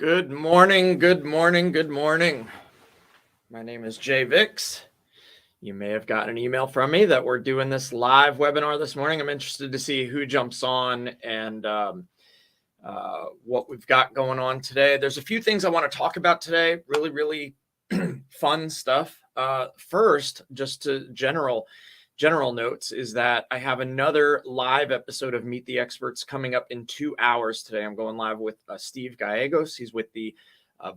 Good morning, good morning, good morning. My name is Jay Vix. You may have gotten an email from me that we're doing this live webinar this morning. I'm interested to see who jumps on and what we've got going on today. There's a few things I want to talk about today, really fun stuff. First, just to general notes is that I have another live episode of Meet the Experts coming up in 2 hours today. I'm going live with Steve Gallegos. He's with the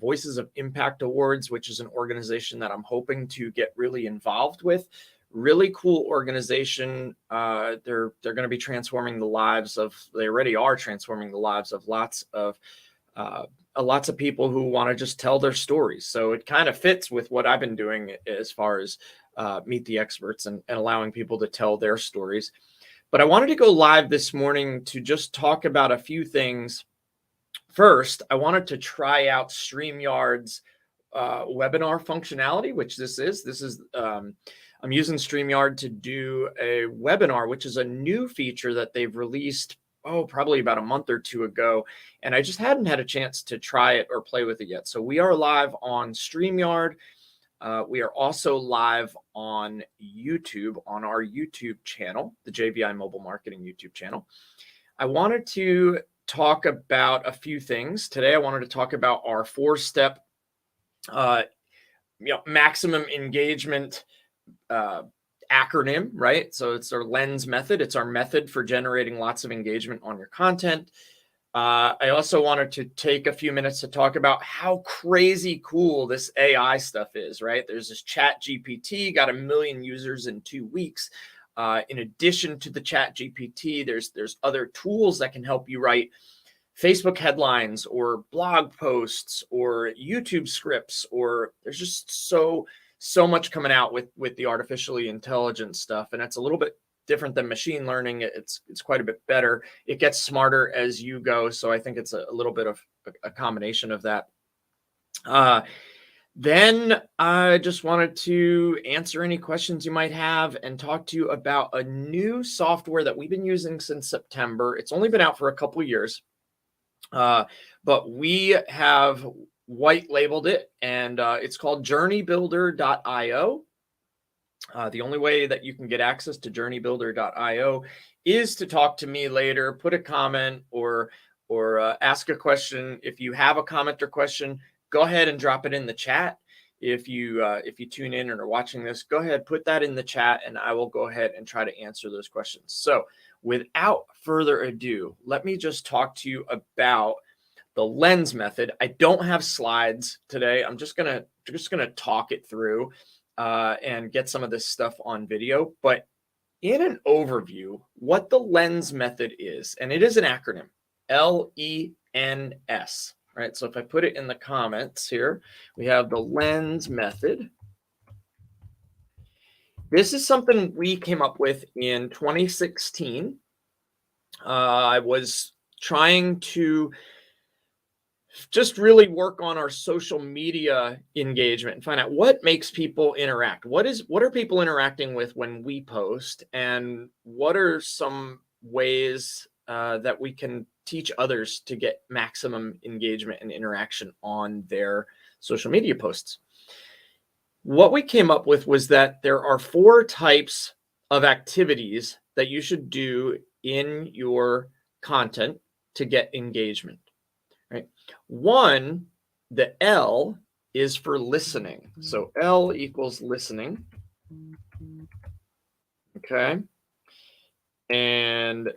Voices of Impact Awards, which is an organization that I'm hoping to get really involved with. Really cool organization. They're going to be transforming the lives of, they already are transforming the lives of lots of people who want to just tell their stories. So it kind of fits with what I've been doing as far as Meet the Experts and allowing people to tell their stories. But I wanted to go live this morning to just talk about a few things. First, I wanted to try out StreamYard's webinar functionality, which this is. I'm using StreamYard to do a webinar, which is a new feature that they've released probably about a month or two ago, and I just hadn't had a chance to try it or play with it yet. So we are live on StreamYard. We are also live on YouTube, on our YouTube channel, the JVI Mobile Marketing YouTube channel. I wanted to talk about a few things. Today, I wanted to talk about our 4-step maximum engagement acronym, right? So it's our LENS method. It's our method for generating lots of engagement on your content. I also wanted to take a few minutes to talk about how crazy cool this AI stuff is, right? There's this ChatGPT, got 1 million users in 2 weeks. In addition to the ChatGPT, there's other tools that can help you write Facebook headlines or blog posts or YouTube scripts, or there's just so much coming out with the artificially intelligent stuff, and it's a little bit different than machine learning. It's quite a bit better. It gets smarter as you go, so I think it's a little bit of a combination of that. Then I just wanted to answer any questions you might have and talk to you about a new software that we've been using since September. It's only been out for a couple of years, but we have white labeled it, and it's called JourneyBuilder.io. The only way that you can get access to JourneyBuilder.io is to talk to me later, put a comment or ask a question. If you have a comment or question, go ahead and drop it in the chat. If you tune in and are watching this, go ahead, put that in the chat, and I will go ahead and try to answer those questions. So without further ado, let me just talk to you about the LENS method. I don't have slides today. I'm just gonna talk it through and get some of this stuff on video. But in an overview, what the LENS method is, and it is an acronym, LENS, right? So if I put it in the comments here, we have the LENS method. This is something we came up with in 2016. I was trying to just really work on our social media engagement and find out what makes people interact. What are people interacting with when we post, and what are some ways that we can teach others to get maximum engagement and interaction on their social media posts. What we came up with was that there are 4 types of activities that you should do in your content to get engagement. Right. 1, the L is for listening. So L equals listening. Okay. And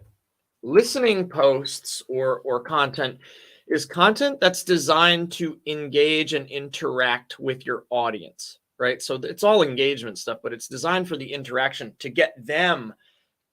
listening posts or content is content that's designed to engage and interact with your audience, right? So it's all engagement stuff, but it's designed for the interaction to get them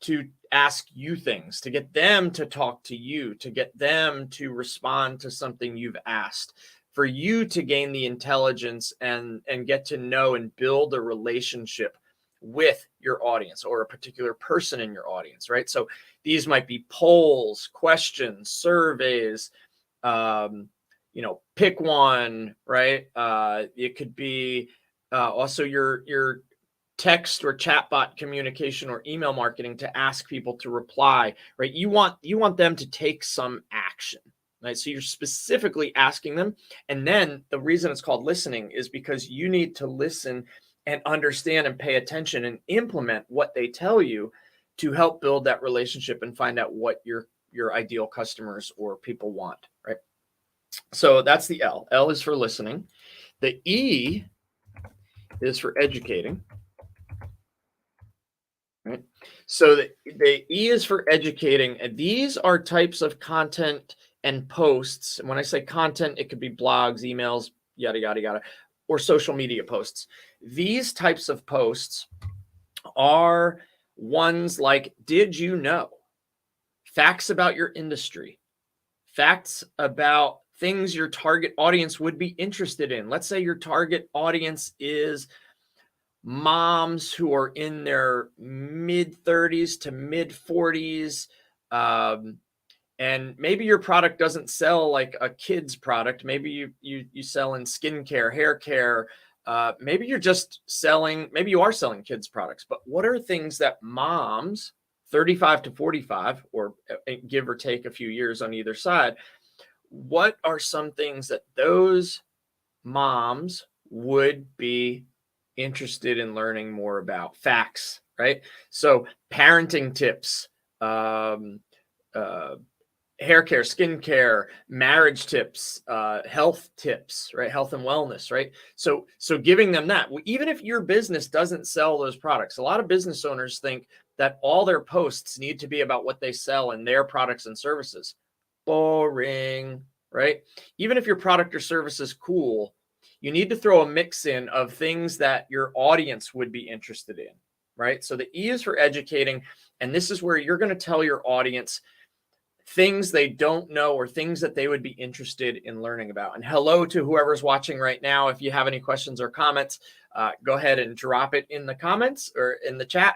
to ask you things, to get them to talk to you, to get them to respond to something you've asked, for you to gain the intelligence and get to know and build a relationship with your audience or a particular person in your audience, right? So these might be polls, questions, surveys, pick one, right? It could be also your text or chatbot communication or email marketing to ask people to reply, right? You want them to take some action, right? So you're specifically asking them. And then the reason it's called listening is because you need to listen and understand and pay attention and implement what they tell you to help build that relationship and find out what your ideal customers or people want, right? So that's the L. L is for listening. The E is for educating, right? So the E is for educating, and these are types of content and posts. And when I say content, it could be blogs, emails, yada, yada, yada, or social media posts. These types of posts are ones like, did you know? Facts about your industry, facts about things your target audience would be interested in. Let's say your target audience is moms who are in their mid 30s to mid 40s. And maybe your product doesn't sell like a kid's product. Maybe you sell in skincare, hair care. Maybe you're just selling, maybe you are selling kids products, but what are things that moms 35 to 45, or give or take a few years on either side, what are some things that those moms would be interested in learning more about? Facts, right? So parenting tips, hair care, skin care, marriage tips, health tips, right? Health and wellness, right? So giving them that, even if your business doesn't sell those products, a lot of business owners think that all their posts need to be about what they sell and their products and services. Boring, right? Even if your product or service is cool, you need to throw a mix in of things that your audience would be interested in, right? So the E is for educating, and this is where you're going to tell your audience things they don't know or things that they would be interested in learning about. And hello to whoever's watching right now. If you have any questions or comments, go ahead and drop it in the comments or in the chat.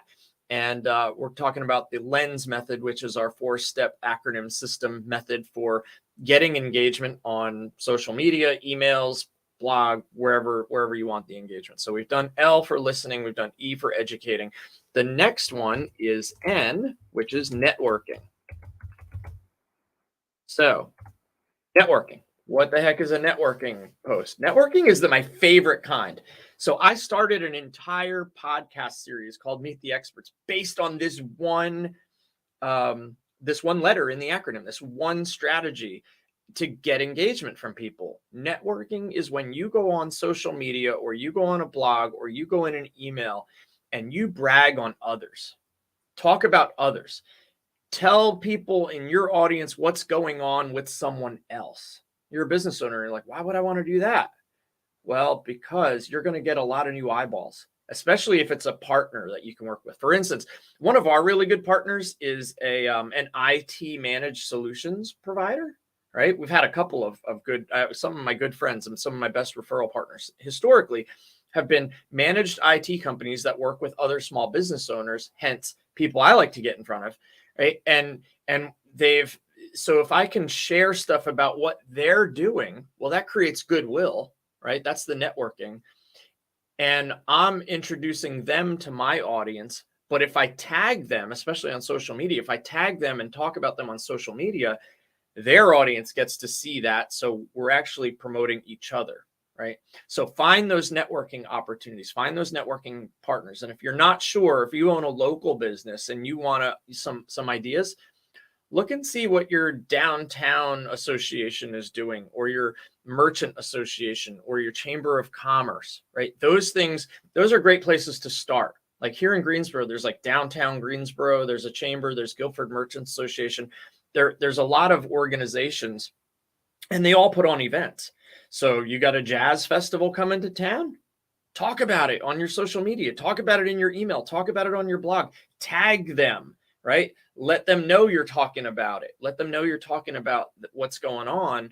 And we're talking about the LENS method, which is our 4-step acronym system method for getting engagement on social media, emails, blog, wherever you want the engagement. So we've done L for listening. We've done E for educating. The next one is N, which is networking. So networking. What the heck is a networking post? Networking is my favorite kind. So I started an entire podcast series called Meet the Experts based on this one letter in the acronym, this one strategy to get engagement from people. Networking is when you go on social media or you go on a blog or you go in an email and you brag on others, talk about others. Tell people in your audience what's going on with someone else. You're a business owner. You're like, why would I want to do that? Well, because you're going to get a lot of new eyeballs, especially if it's a partner that you can work with. For instance, one of our really good partners is an IT managed solutions provider, right? We've had a couple of good, some of my good friends and some of my best referral partners historically have been managed IT companies that work with other small business owners, hence people I like to get in front of. Right. And so if I can share stuff about what they're doing, well, that creates goodwill, right? That's the networking. And I'm introducing them to my audience. But if I tag them, especially on social media, if I tag them and talk about them on social media, their audience gets to see that. So we're actually promoting each other. Right. So find those networking opportunities, find those networking partners. And if you're not sure, if you own a local business and you want some ideas, look and see what your downtown association is doing, or your merchant association, or your chamber of commerce, right? Those things, those are great places to start. Like here in Greensboro, there's like downtown Greensboro, there's a chamber, there's Guilford Merchants Association. There's a lot of organizations and they all put on events. So you got a jazz festival coming to town, talk about it on your social media, talk about it in your email, talk about it on your blog, tag them, right? Let them know you're talking about it. Let them know you're talking about what's going on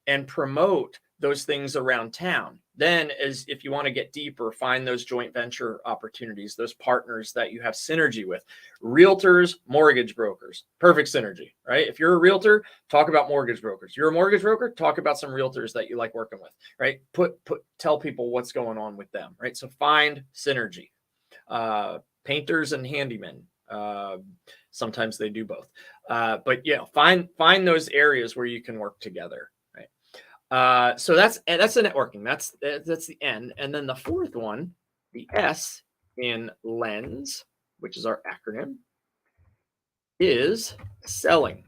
and promote those things around town. Then as if you want to get deeper, find those joint venture opportunities, those partners that you have synergy with. Realtors, mortgage brokers, perfect synergy, right? If you're a realtor, talk about mortgage brokers. You're a mortgage broker, talk about some realtors that you like working with, right? Tell people what's going on with them, right? So find synergy. Painters and handymen, Sometimes they do both. But find those areas where you can work together, right? So that's the networking. That's the N. And then the fourth one, the S in LENS, which is our acronym, is selling.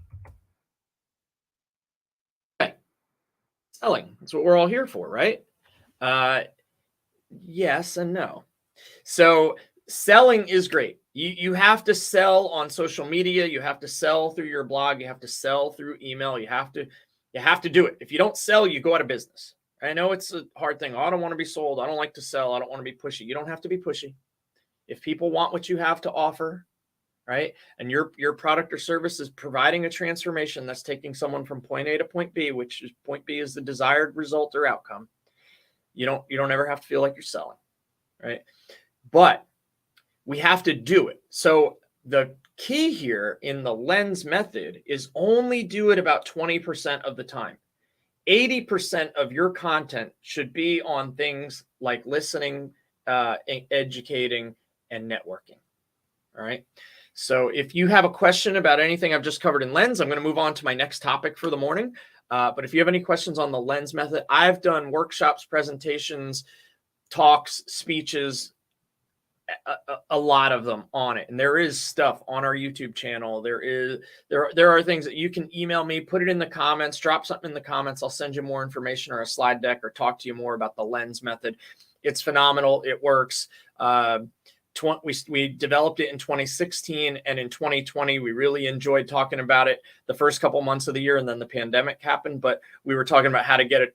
Okay. Selling. That's what we're all here for, right? Yes and no. So selling is great. You have to sell on social media. You have to sell through your blog. You have to sell through email. You have to do it. If you don't sell, you go out of business. I know it's a hard thing. Oh, I don't want to be sold. I don't like to sell. I don't want to be pushy. You don't have to be pushy. If people want what you have to offer, right, and your product or service is providing a transformation that's taking someone from point A to point B, which is point B is the desired result or outcome, you don't ever have to feel like you're selling, right? But we have to do it. So the key here in the LENS method is only do it about 20% of the time. 80% of your content should be on things like listening, educating, and networking. All right. So if you have a question about anything I've just covered in LENS, I'm going to move on to my next topic for the morning. But if you have any questions on the LENS method, I've done workshops, presentations, talks, speeches, a lot of them on it. And there is stuff on our YouTube channel. There are things that you can email me, put it in the comments, drop something in the comments. I'll send you more information or a slide deck or talk to you more about the LENS method. It's phenomenal. It works. We developed it in 2016, and in 2020, we really enjoyed talking about it the first couple months of the year, and then the pandemic happened. But we were talking about how to get a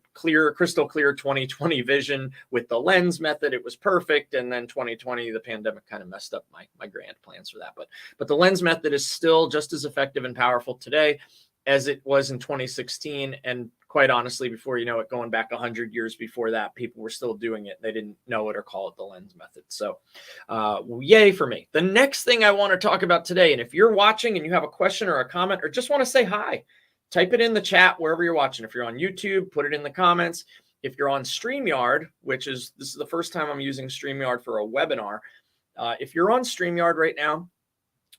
crystal clear 2020 vision with the LENS method. It was perfect. And then 2020, the pandemic kind of messed up my grand plans for that. But the LENS method is still just as effective and powerful today as it was in 2016. And quite honestly, before you know it, going back 100 years before that, people were still doing it. They didn't know it or call it the LENS method. So yay for me. The next thing I want to talk about today, and if you're watching and you have a question or a comment or just want to say hi, type it in the chat wherever you're watching. If you're on YouTube, put it in the comments. If you're on StreamYard, this is the first time I'm using StreamYard for a webinar. If you're on StreamYard right now,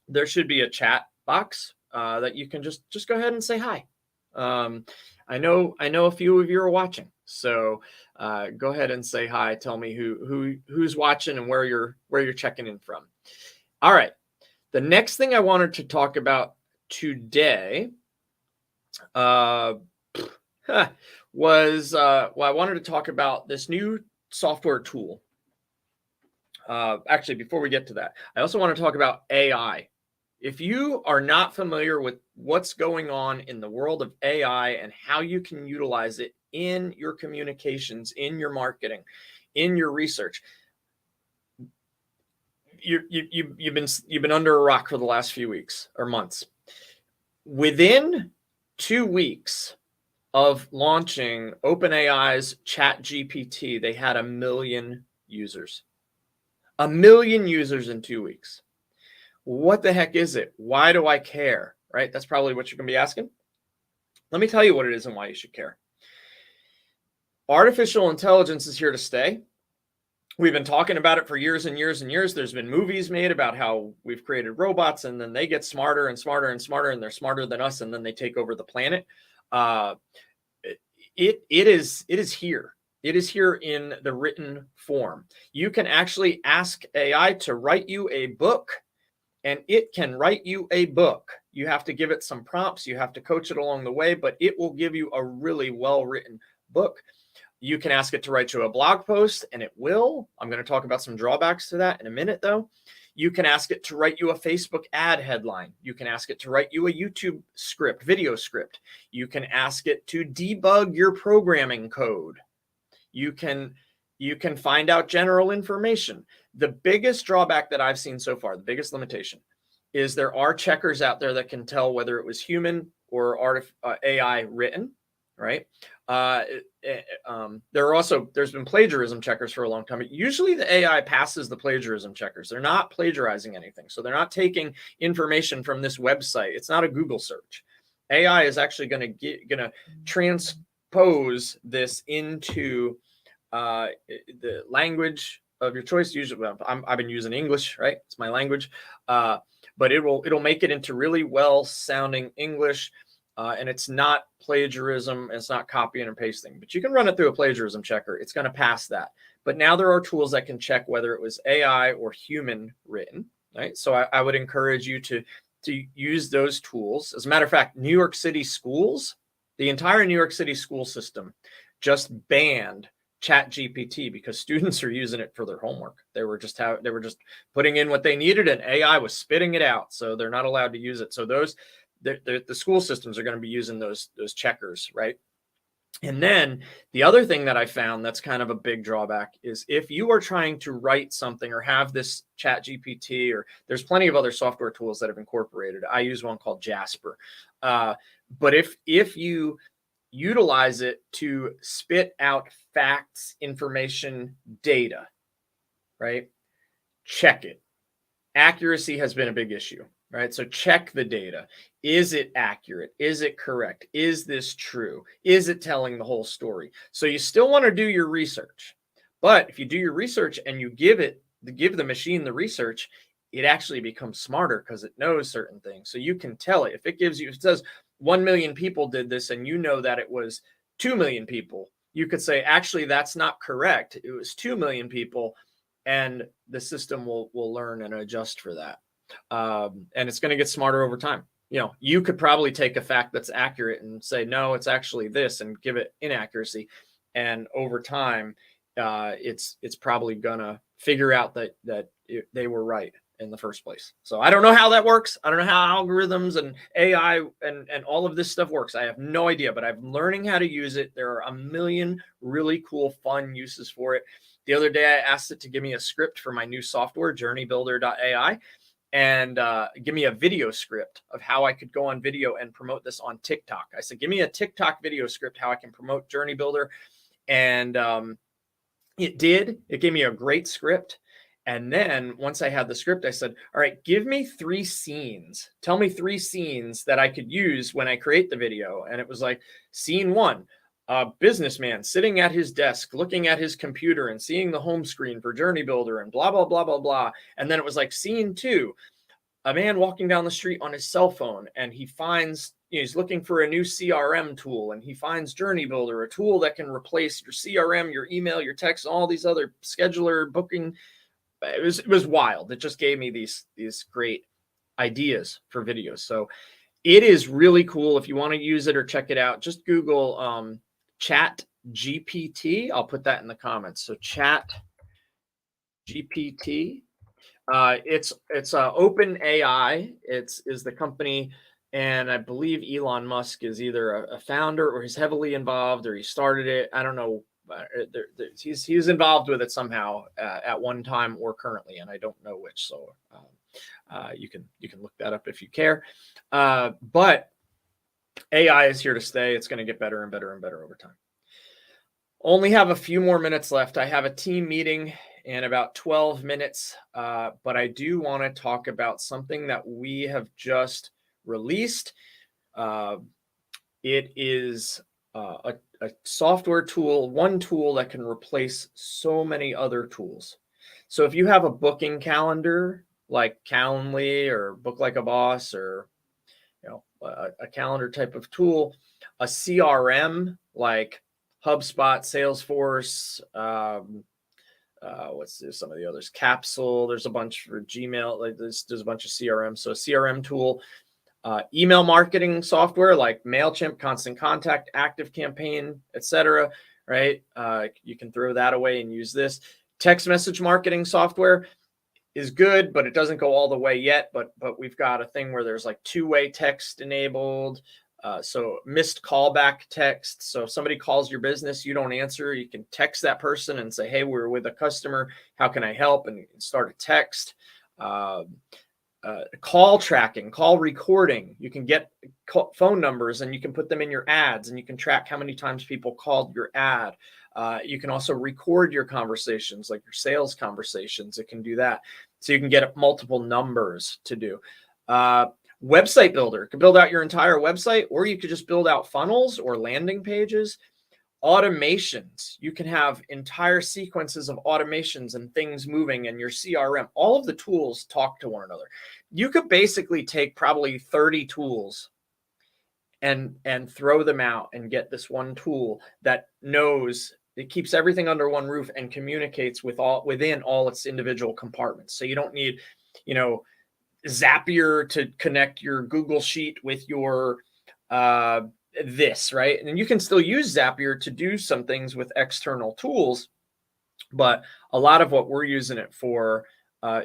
there should be a chat box that you can just go ahead and say hi. I know a few of you are watching, so go ahead and say hi. Tell me who's watching and where you're checking in from. All right. The next thing I wanted to talk about today was I wanted to talk about this new software tool. Actually, before we get to that, I also want to talk about AI. If you are not familiar with what's going on in the world of AI and how you can utilize it in your communications, in your marketing, in your research, you've been under a rock for the last few weeks or months. Within 2 weeks of launching OpenAI's ChatGPT, they had 1 million users. 1 million users in 2 weeks. What the heck is it? Why do I care? Right? That's probably what you're going to be asking. Let me tell you what it is and why you should care. Artificial intelligence is here to stay. We've been talking about it for years and years and years. There's been movies made about how we've created robots and then they get smarter and smarter and smarter and they're smarter than us and then they take over the planet. It is here. It is here in the written form. You can actually ask AI to write you a book, and it can write you a book. You have to give it some prompts. You have to coach it along the way, but it will give you a really well-written book. You can ask it to write you a blog post, and it will. I'm going to talk about some drawbacks to that in a minute, though. You can ask it to write you a Facebook ad headline. You can ask it to write you a YouTube script, video script. You can ask it to debug your programming code. You can find out general information. The biggest drawback that I've seen so far, the biggest limitation, is there are checkers out there that can tell whether it was human or AI written, right? There's been plagiarism checkers for a long time. Usually the AI passes the plagiarism checkers. They're not plagiarizing anything. So they're not taking information from this website. It's not a Google search. AI is actually going to transpose this into the language of your choice. Usually, I've been using English, right? It's my language, but it'll make it into really well sounding English, and it's not plagiarism. It's not copying and pasting, but you can run it through a plagiarism checker. It's going to pass that. But now there are tools that can check whether it was AI or human written, right? So I would encourage you to use those tools. As a matter of fact, New York City schools, the entire New York City school system just banned ChatGPT because students are using it for their homework. They were just putting in what they needed and AI was spitting it out. So they're not allowed to use it. So the school systems are going to be using those checkers, right? And then the other thing that I found that's kind of a big drawback is if you are trying to write something or have this ChatGPT, or there's plenty of other software tools that have incorporated. I use one called Jasper. But if you utilize it to spit out facts, information, data, right? Check it. Accuracy has been a big issue, right? So check the data. Is it accurate? Is it correct? Is this true? Is it telling the whole story? So you still want to do your research, but if you do your research and you give the machine the research, it actually becomes smarter because it knows certain things. So you can tell it. If it says 1 million people did this and you know that it was 2 million people, you could say, actually, that's not correct. It was 2 million people, and the system will learn and adjust for that. And it's going to get smarter over time. You could probably take a fact that's accurate and say, no, it's actually this, and give it inaccuracy. And over time, it's probably going to figure out that they were right in the first place. So I don't know how that works. I don't know how algorithms and AI and all of this stuff works. I have no idea, but I'm learning how to use it. There are a million really cool, fun uses for it. The other day, I asked it to give me a script for my new software, JourneyBuilder.ai, and give me a video script of how I could go on video and promote this on TikTok. I said, give me a TikTok video script, how I can promote Journey Builder. And it did. It gave me a great script. And then once I had the script, I said, all right, give me 3 scenes. Tell me 3 scenes that I could use when I create the video. And it was like, scene 1, a businessman sitting at his desk, looking at his computer and seeing the home screen for Journey Builder and blah, blah, blah, blah, blah. And then it was like scene 2, a man walking down the street on his cell phone, and he finds, he's looking for a new CRM tool, and he finds Journey Builder, a tool that can replace your CRM, your email, your text, all these other scheduler, booking. It was wild. It just gave me these great ideas for videos. So it is really cool. If you want to use it or check it out, just Google Chat GPT. I'll put that in the comments. So Chat GPT. It's OpenAI. Is the company, and I believe Elon Musk is either a founder or he's heavily involved or he started it. I don't know. He's involved with it somehow at one time or currently, and I don't know which. So you can look that up if you care. But AI is here to stay. It's going to get better and better and better over time. Only have a few more minutes left. I have a team meeting in about 12 minutes, but I do want to talk about something that we have just released. It is a software tool, one tool that can replace so many other tools. So if you have a booking calendar like Calendly or Book Like a Boss, or a calendar type of tool, a CRM like HubSpot, Salesforce, what's some of the others? Capsule. There's a bunch for Gmail. Like there's a bunch of CRM. So a CRM tool. Email marketing software like MailChimp, Constant Contact, ActiveCampaign, etc. Right? You can throw that away and use this. Text message marketing software is good, but it doesn't go all the way yet. But we've got a thing where there's like 2-way text enabled. So missed callback text. So if somebody calls your business, you don't answer, you can text that person and say, hey, we're with a customer. How can I help? And start a text. Call tracking, call recording. You can get phone numbers and you can put them in your ads, and you can track how many times people called your ad. You can also record your conversations, like your sales conversations. It can do that. So you can get multiple numbers to do. Website builder can build out your entire website, or you could just build out funnels or landing pages. Automations. You can have entire sequences of automations and things moving in your CRM. All of the tools talk to one another. You could basically take probably 30 tools and throw them out and get this one tool that knows, it keeps everything under one roof and communicates within all its individual compartments. So you don't need, Zapier to connect your Google Sheet with your this, right? And you can still use Zapier to do some things with external tools, but a lot of what we're using it for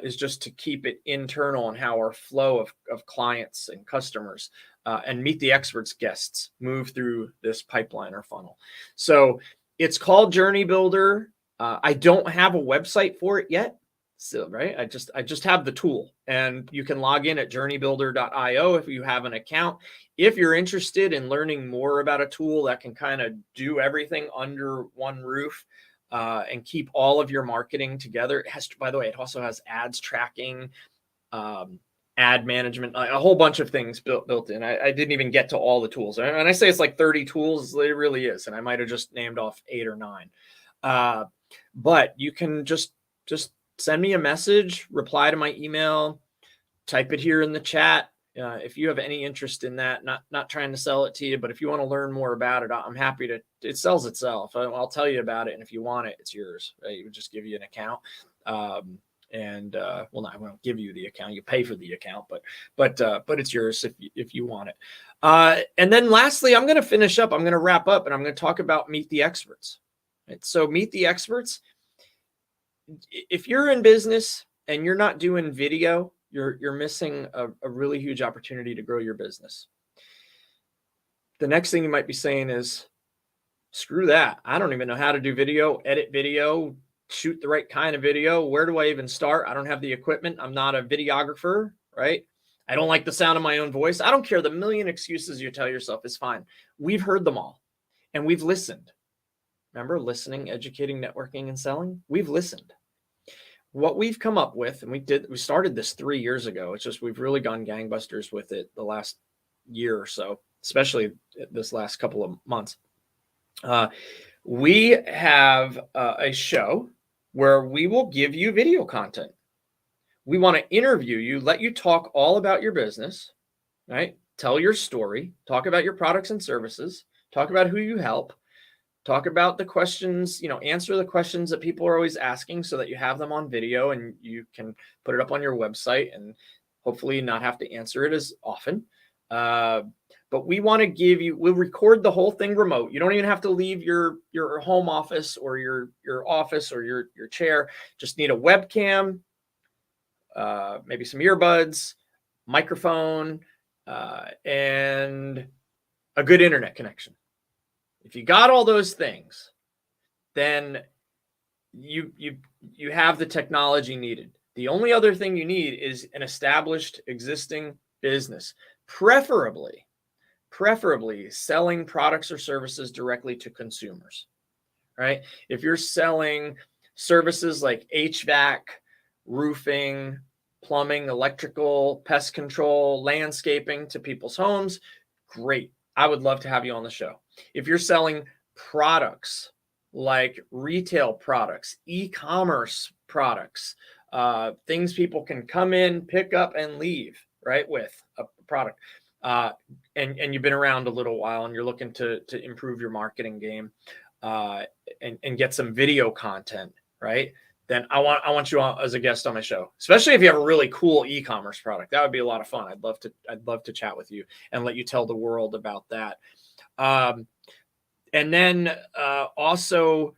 is just to keep it internal and how our flow of clients and customers and Meet the Experts guests move through this pipeline or funnel. So it's called Journey Builder. I don't have a website for it yet. So, right. I just have the tool, and you can log in at journeybuilder.io if you have an account. If you're interested in learning more about a tool that can kind of do everything under one roof and keep all of your marketing together, it has, by the way, it also has ads tracking, ad management, a whole bunch of things built in. I didn't even get to all the tools. And I say it's like 30 tools, it really is. And I might have just named off 8 or 9. But you can just send me a message, reply to my email, type it here in the chat. If you have any interest in that, not trying to sell it to you, but if you want to learn more about it, I'm happy to. It sells itself. I'll tell you about it, and if you want it, it's yours. Right? Would just give you an account, well, I won't give you the account. You pay for the account, but it's yours if you want it. And then lastly, I'm going to finish up. I'm going to wrap up, and I'm going to talk about Meet the Experts. Right? So Meet the Experts. If you're in business and you're not doing video, you're missing a really huge opportunity to grow your business. The next thing you might be saying is, screw that. I don't even know how to do video, edit video, shoot the right kind of video. Where do I even start? I don't have the equipment. I'm not a videographer, right? I don't like the sound of my own voice. I don't care. The million excuses you tell yourself is fine. We've heard them all, and we've listened. Remember, listening, educating, networking, and selling? We've listened. What we've come up with, and we started this 3 years ago. It's just we've really gone gangbusters with it the last year or so, especially this last couple of months. We have a show where we will give you video content. We want to interview you, let you talk all about your business, right? Tell your story, talk about your products and services, talk about who you help. Talk about the questions, answer the questions that people are always asking so that you have them on video and you can put it up on your website and hopefully not have to answer it as often. But we want to we'll record the whole thing remote. You don't even have to leave your home office or your office or your chair. Just need a webcam, maybe some earbuds, microphone, and a good internet connection. If you got all those things, then you have the technology needed. The only other thing you need is an established existing business, preferably selling products or services directly to consumers, right? If you're selling services like HVAC, roofing, plumbing, electrical, pest control, landscaping to people's homes, great. I would love to have you on the show. If you're selling products like retail products, e-commerce products, things people can come in, pick up, and leave, right, with a product, and you've been around a little while and you're looking to improve your marketing game and get some video content, right? Then I want you on as a guest on my show, especially if you have a really cool e-commerce product. That would be a lot of fun. I'd love to chat with you and let you tell the world about that. And then also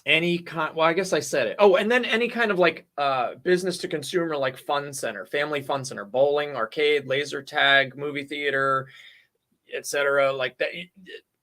any kind, well, I guess I said it. Oh, and then any kind of like business to consumer, like fun center, family fun center, bowling, arcade, laser tag, movie theater, etc. Like that.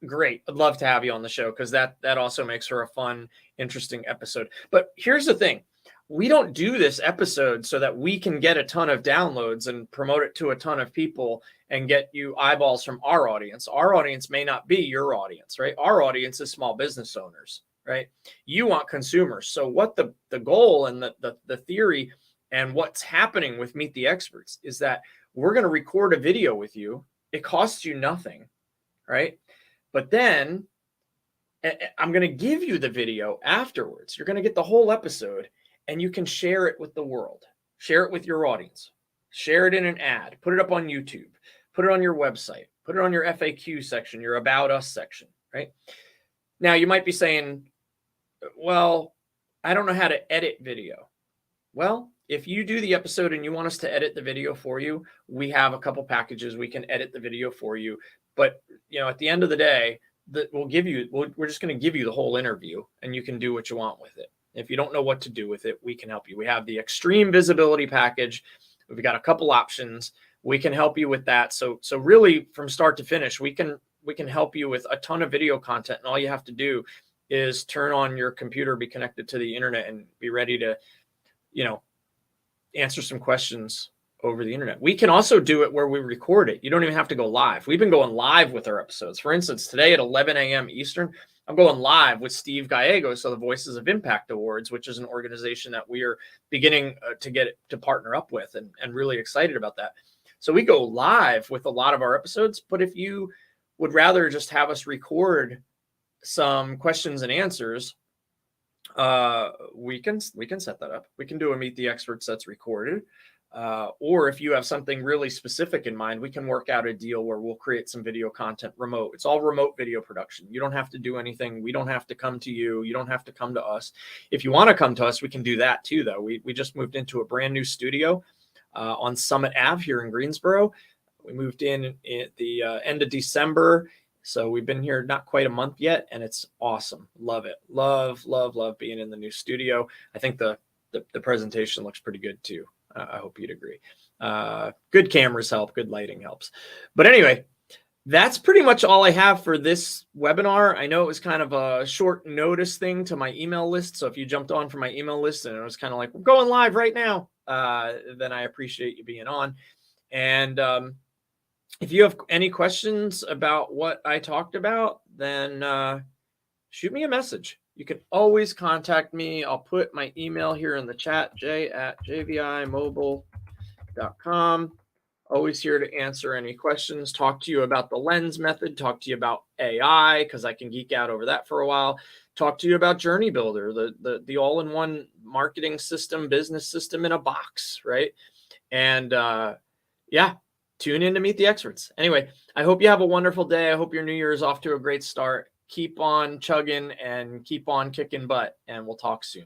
Great. I'd love to have you on the show because that also makes for a fun, interesting episode. But here's the thing. We don't do this episode so that we can get a ton of downloads and promote it to a ton of people and get you eyeballs from our audience. Our audience may not be your audience, right? Our audience is small business owners, right? You want consumers. So what the goal and the theory and what's happening with Meet the Experts is that we're going to record a video with you. It costs you nothing, right? But then I'm going to give you the video afterwards. You're going to get the whole episode, and you can share it with the world. Share it with your audience. Share it in an ad. Put it up on YouTube. Put it on your website. Put it on your FAQ section, your About Us section, right? Now, you might be saying, well, I don't know how to edit video. Well, if you do the episode and you want us to edit the video for you, we have a couple packages. We can edit the video for you. But, at the end of the day, we're just going to give you the whole interview, and you can do what you want with it. If you don't know what to do with it, we can help you. We have the extreme visibility package. We've got a couple options. We can help you with that. So really from start to finish, we can help you with a ton of video content. And all you have to do is turn on your computer, be connected to the internet, and be ready to, answer some questions over the internet. We can also do it where we record it. You don't even have to go live. We've been going live with our episodes. For instance, today at 11 a.m. Eastern, I'm going live with Steve Gallegos of the Voices of Impact Awards, which is an organization that we are beginning to partner up with, and really excited about that. So we go live with a lot of our episodes, but if you would rather just have us record some questions and answers, we can set that up. We can do a Meet the Experts that's recorded. Or if you have something really specific in mind, we can work out a deal where we'll create some video content remote. It's all remote video production. You don't have to do anything. We don't have to come to you. You don't have to come to us. If you want to come to us, we can do that too, though. We just moved into a brand new studio on Summit Ave here in Greensboro. We moved in at the end of December. So we've been here not quite a month yet, and it's awesome. Love it. Love being in the new studio. I think the presentation looks pretty good too. I hope you'd agree. Good cameras help. Good lighting helps. But anyway, that's pretty much all I have for this webinar. I know it was kind of a short notice thing to my email list. So if you jumped on from my email list and it was kind of like, we're going live right now, then I appreciate you being on. And if you have any questions about what I talked about, then shoot me a message. You can always contact me. I'll put my email here in the chat, j@jvimobile.com. Always here to answer any questions, talk to you about the lens method, talk to you about AI, because I can geek out over that for a while, talk to you about Journey Builder, the all-in-one marketing system, business system in a box, right? And tune in to Meet the Experts. Anyway, I hope you have a wonderful day. I hope your new year is off to a great start. Keep on chugging and keep on kicking butt, and we'll talk soon.